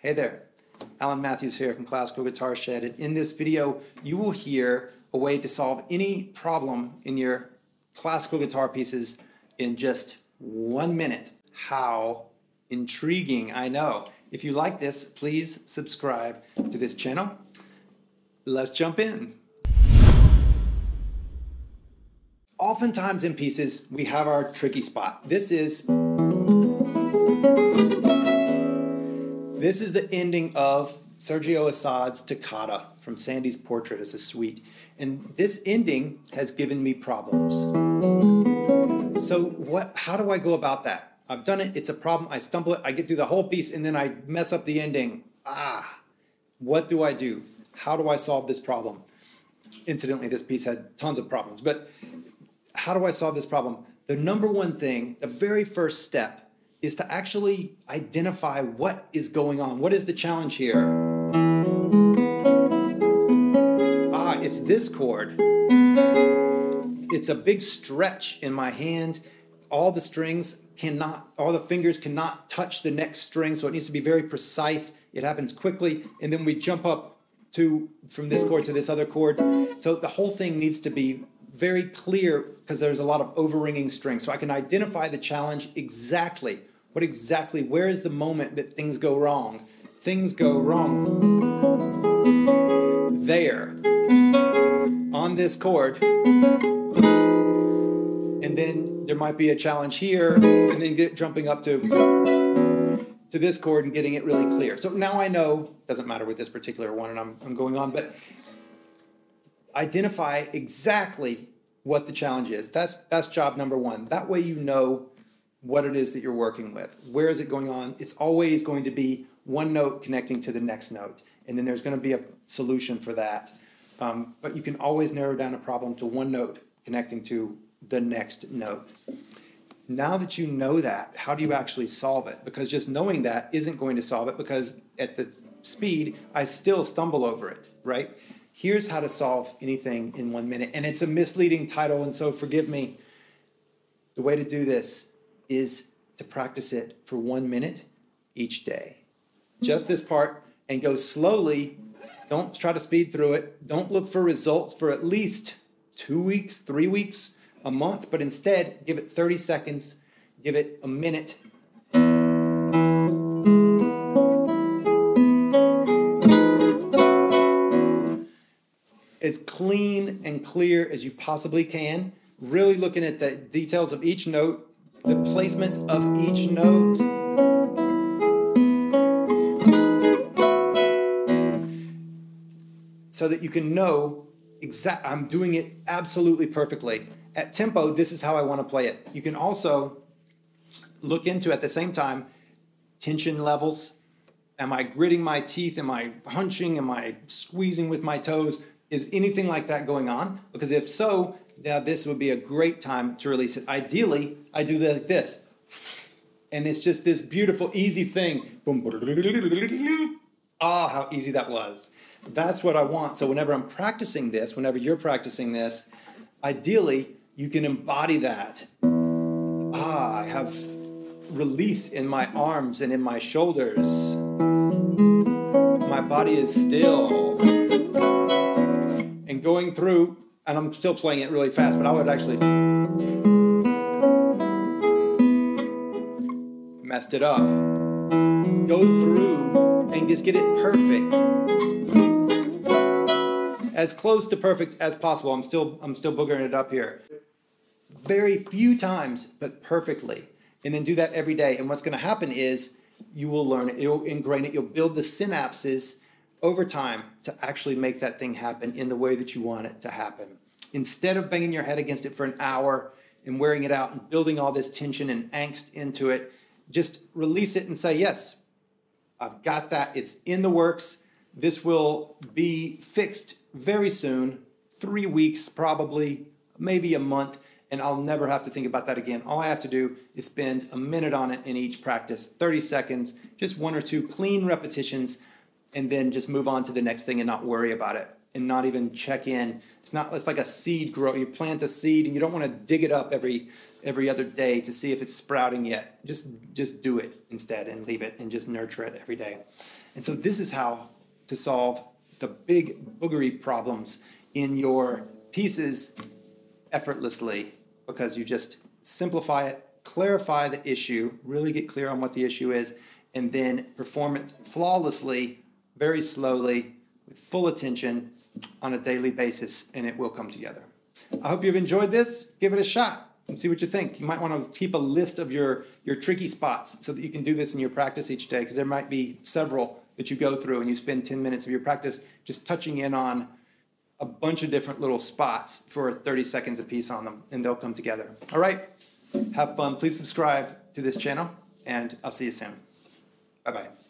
Hey there, Alan Matthews here from Classical Guitar Shed, and in this video you will hear a way to solve any problem in your classical guitar pieces in just 1 minute. How intriguing, I know. If you like this, please subscribe to this channel. Let's jump in. Oftentimes in pieces we have our tricky spot. This is the ending of Sergio Assad's Toccata from Sandy's Portrait as a suite. And this ending has given me problems. So how do I go about that? I've done it, it's a problem, I stumble it, I get through the whole piece and then I mess up the ending. What do I do? How do I solve this problem? Incidentally, this piece had tons of problems, but how do I solve this problem? The number one thing, the very first step, is to actually identify what is going on. What is the challenge here? It's this chord. It's a big stretch in my hand. All the fingers cannot touch the next string, so it needs to be very precise. It happens quickly, and then we jump up from this chord to this other chord. So the whole thing needs to be very clear because there's a lot of over-ringing strings. So I can identify the challenge exactly. Where is the moment that things go wrong? Things go wrong there, on this chord. And then there might be a challenge here, and then jumping up to this chord and getting it really clear. So now I know, doesn't matter with this particular one, and I'm going on, but identify exactly what the challenge is. That's job number one. That way you know what it is that you're working with. Where is it going on? It's always going to be one note connecting to the next note, and then there's going to be a solution for that. But you can always narrow down a problem to one note connecting to the next note. Now that you know that, how do you actually solve it? Because just knowing that isn't going to solve it, because at the speed, I still stumble over it, right? Here's how to solve anything in 1 minute. And it's a misleading title, and so forgive me. The way to do this is to practice it for 1 minute each day. Just this part, and go slowly. Don't try to speed through it. Don't look for results for at least 2 weeks, 3 weeks, a month, but instead give it 30 seconds, give it a minute. As clean and clear as you possibly can, really looking at the details of each note, the placement of each note. So that you can know I'm doing it absolutely perfectly. At tempo, this is how I want to play it. You can also look into, at the same time, tension levels. Am I gritting my teeth? Am I hunching? Am I squeezing with my toes? Is anything like that going on? Because if so, now this would be a great time to release it. Ideally, I do like this. And it's just this beautiful, easy thing. How easy that was. That's what I want. So whenever I'm practicing this, whenever you're practicing this, ideally, you can embody that. I have release in my arms and in my shoulders. My body is still. And going through, and I'm still playing it really fast, but I would actually messed it up. Go through and just get it perfect. As close to perfect as possible. I'm still boogering it up here. Very few times, but perfectly. And then do that every day. And what's going to happen is you will learn it. You'll ingrain it. You'll build the synapses over time to actually make that thing happen in the way that you want it to happen. Instead of banging your head against it for an hour and wearing it out and building all this tension and angst into it, just release it and say, yes, I've got that. It's in the works. This will be fixed very soon, 3 weeks probably, maybe a month, and I'll never have to think about that again. All I have to do is spend a minute on it in each practice, 30 seconds, just 1 or 2 clean repetitions, and then just move on to the next thing and not worry about it and not even check in. It's like a seed grow. You plant a seed and you don't want to dig it up every other day to see if it's sprouting yet. Just do it instead and leave it and just nurture it every day. And so this is how to solve the big boogery problems in your pieces effortlessly, because you just simplify it, clarify the issue, really get clear on what the issue is, and then perform it flawlessly, very slowly, with full attention on a daily basis, and it will come together. I hope you've enjoyed this. Give it a shot and see what you think. You might want to keep a list of your tricky spots so that you can do this in your practice each day, because there might be several that you go through and you spend 10 minutes of your practice just touching in on a bunch of different little spots for 30 seconds a piece on them, and they'll come together. All right, have fun. Please subscribe to this channel, and I'll see you soon. Bye-bye.